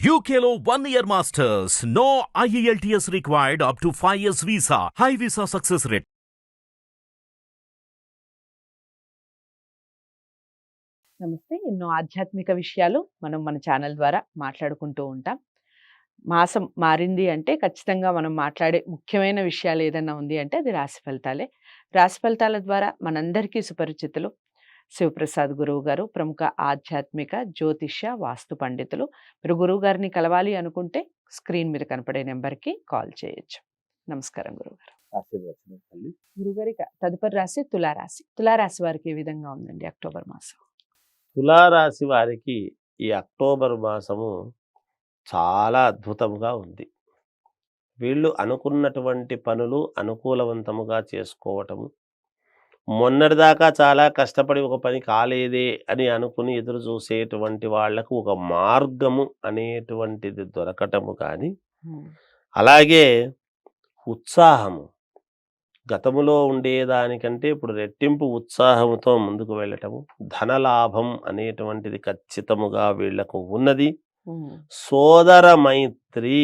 UKLO 1 year masters. No IELTS required up to 5 years visa. High visa success rate. నమస్తే. ఎన్నో ఆధ్యాత్మిక విషయాలు మనం మన ఛానల్ ద్వారా మాట్లాడుకుంటూ ఉంటాం. మాసం మారింది అంటే ఖచ్చితంగా మనం మాట్లాడే ముఖ్యమైన విషయాలు ఏదన్నా ఉంది అంటే అది రాశి ఫలితాలే. రాశి ఫలితాల ద్వారా మనందరికీ సుపరిచితులు శివప్రసాద్ గురువు గారు, ప్రముఖ ఆధ్యాత్మిక జ్యోతిష్య వాస్తు పండితులు. మీరు గురువు గారిని కలవాలి అనుకుంటే స్క్రీన్ మీద కనపడే నెంబర్కి కాల్ చేయొచ్చు. నమస్కారం గురువుగారు. ఆశీర్వచనం తల్లి. గురుగారి తదుపరి రాశి తులారాశి. తులారాశి వారికి ఏ విధంగా ఉందండి అక్టోబర్ మాసం? తులారాశి వారికి ఈ అక్టోబర్ మాసము చాలా అద్భుతంగా ఉంది. వీళ్ళు అనుకున్నటువంటి పనులు అనుకూలవంతముగా చేసుకోవటము, మొన్నటిదాకా చాలా కష్టపడి ఒక పని కాలేదే అని అనుకుని ఎదురు చూసేటువంటి వాళ్లకు ఒక మార్గము అనేటువంటిది దొరకటము కానీ, అలాగే ఉత్సాహము గతములో ఉండేదానికంటే ఇప్పుడు రెట్టింపు ఉత్సాహంతో ముందుకు వెళ్ళటము, ధనలాభం అనేటువంటిది ఖచ్చితముగా వీళ్లకు ఉన్నది. సోదర మైత్రి,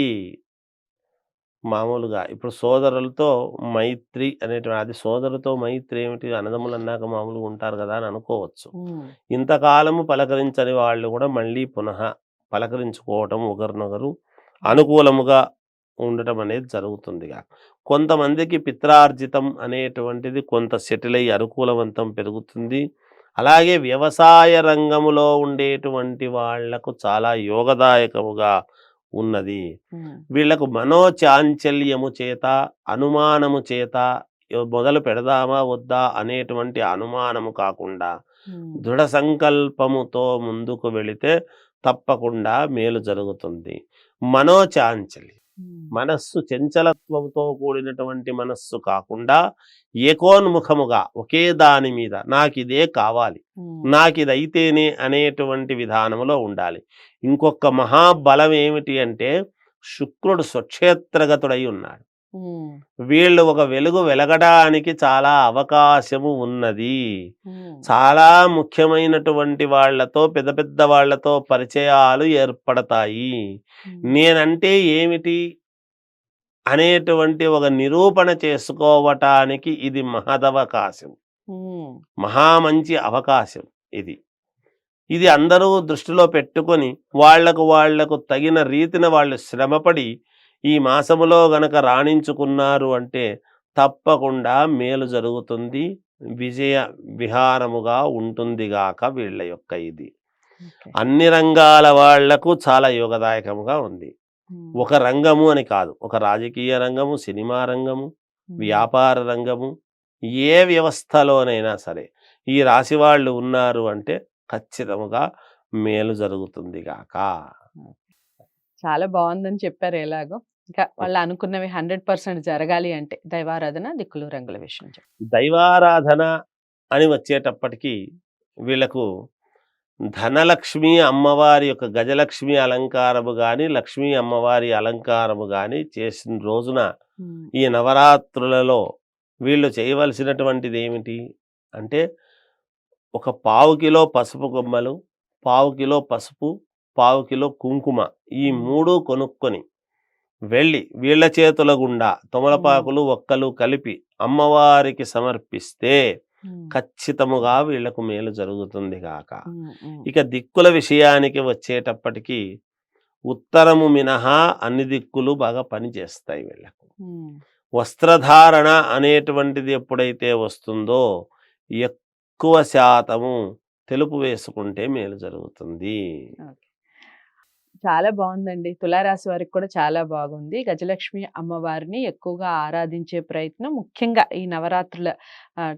మామూలుగా ఇప్పుడు సోదరులతో మైత్రి అనేటువంటి, అది సోదరుతో మైత్రి ఏమిటి, అన్నదమ్ములు అన్నాక మామూలుగా ఉంటారు కదా అని అనుకోవచ్చు. ఇంతకాలము పలకరించని వాళ్ళు కూడా మళ్ళీ పునః పలకరించుకోవటం, ఒకరినొకరు అనుకూలముగా ఉండటం అనేది జరుగుతుందిగా. కొంతమందికి పిత్రార్జితం అనేటువంటిది కొంత సెటిల్ అయ్యి అనుకూలవంతం పెరుగుతుంది. అలాగే వ్యవసాయ రంగములో ఉండేటువంటి వాళ్లకు చాలా యోగదాయకముగా ఉన్నది. వీళ్లకు మనోచాంచల్యము చేత, అనుమానము చేత మొదలు పెడదామా వద్దా అనేటువంటి అనుమానము కాకుండా దృఢ సంకల్పముతో ముందుకు వెళితే తప్పకుండా మేలు జరుగుతుంది. మనోచాంచల్యం, మనస్సు చంచలత్వంతో కూడినటువంటి మనస్సు కాకుండా ఏకోన్ముఖముగా ఒకే దాని మీద నాకిదే కావాలి, నాకిదైతేనే అనేటువంటి విధానములో ఉండాలి. ఇంకొక మహాబలం ఏమిటి అంటే శుక్రుడు స్వక్షేత్రగతుడై ఉన్నాడు. వీళ్ళు ఒక వెలుగు వెలగడానికి చాలా అవకాశము ఉన్నది. చాలా ముఖ్యమైనటువంటి వాళ్లతో, పెద్ద పెద్ద వాళ్లతో పరిచయాలు ఏర్పడతాయి. నేనంటే ఏమిటి అనేటువంటి ఒక నిరూపణ చేసుకోవటానికి ఇది మహదవకాశం, మహామంచి అవకాశం. ఇది అందరూ దృష్టిలో పెట్టుకొని వాళ్లకు తగిన రీతిన వాళ్ళు శ్రమపడి ఈ మాసములో గనక రాణించుకున్నారు అంటే తప్పకుండా మేలు జరుగుతుంది, విజయ విహారముగా ఉంటుందిగాక వీళ్ళ యొక్క. ఇది అన్ని రంగాల వాళ్లకు చాలా యోగదాయకముగా ఉంది. ఒక రంగము అని కాదు, ఒక రాజకీయ రంగము, సినిమా రంగము, వ్యాపార రంగము, ఏ వ్యవస్థలోనైనా సరే ఈ రాశి వాళ్ళు ఉన్నారు అంటే ఖచ్చితంగా మేలు జరుగుతుంది గాక. చాలా బాగుందని చెప్పారు. ఎలాగో ఇంకా వాళ్ళు అనుకున్నవి 100% జరగాలి అంటే దైవారాధన, దిక్కులు రంగుల విషయం. దైవారాధన అని వచ్చేటప్పటికి వీళ్లకు ధనలక్ష్మి అమ్మవారి యొక్క గజలక్ష్మి అలంకారము కానీ, లక్ష్మీ అమ్మవారి అలంకారము కానీ చేసిన రోజున ఈ నవరాత్రులలో వీళ్ళు చేయవలసినటువంటిది ఏమిటి అంటే, ఒక 1/2 కిలో పసుపు కొమ్మలు, 1/2 కిలో పసుపు, 1/2 కిలో కుంకుమ, ఈ 3 కొనుక్కొని వెళ్ళి వీళ్ళ చేతుల గుండా తమలపాకులు ఒక్కలు కలిపి అమ్మవారికి సమర్పిస్తే ఖచ్చితముగా వీళ్లకు మేలు జరుగుతుంది గాక. ఇక దిక్కుల విషయానికి వచ్చేటప్పటికి ఉత్తరము మినహా అన్ని దిక్కులు బాగా పనిచేస్తాయి వీళ్లకు. వస్త్రధారణ అనేటువంటిది ఎప్పుడైతే వస్తుందో ఎక్కువ శాతము తెలుపు వేసుకుంటే మేలు జరుగుతుంది. చాలా బాగుందండి. తులారాశి వారికి కూడా చాలా బాగుంది. గజలక్ష్మి అమ్మవారిని ఎక్కువగా ఆరాధించే ప్రయత్నం, ముఖ్యంగా ఈ నవరాత్రుల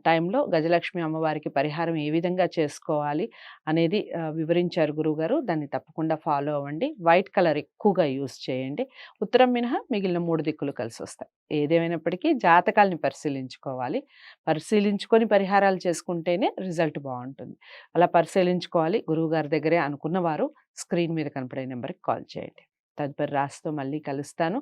టైంలో గజలక్ష్మి అమ్మవారికి పరిహారం ఏ విధంగా చేసుకోవాలి అనేది వివరించారు గురువుగారు. దాన్ని తప్పకుండా ఫాలో అవ్వండి. వైట్ కలర్ ఎక్కువగా యూజ్ చేయండి. ఉత్తరం మినహా మిగిలిన 3 దిక్కులు కలిసి వస్తాయి. ఏదేమైనప్పటికీ జాతకాల్ని పరిశీలించుకోవాలి. పరిశీలించుకొని పరిహారాలు చేసుకుంటేనే రిజల్ట్ బాగుంటుంది. అలా పరిశీలించుకోవాలి గురువుగారి దగ్గరే అనుకున్నవారు స్క్రీన్ మీద కనపడే నెంబర్కి కాల్ చేయండి. తదుపరి రాశితో మళ్ళీ కలుస్తాను.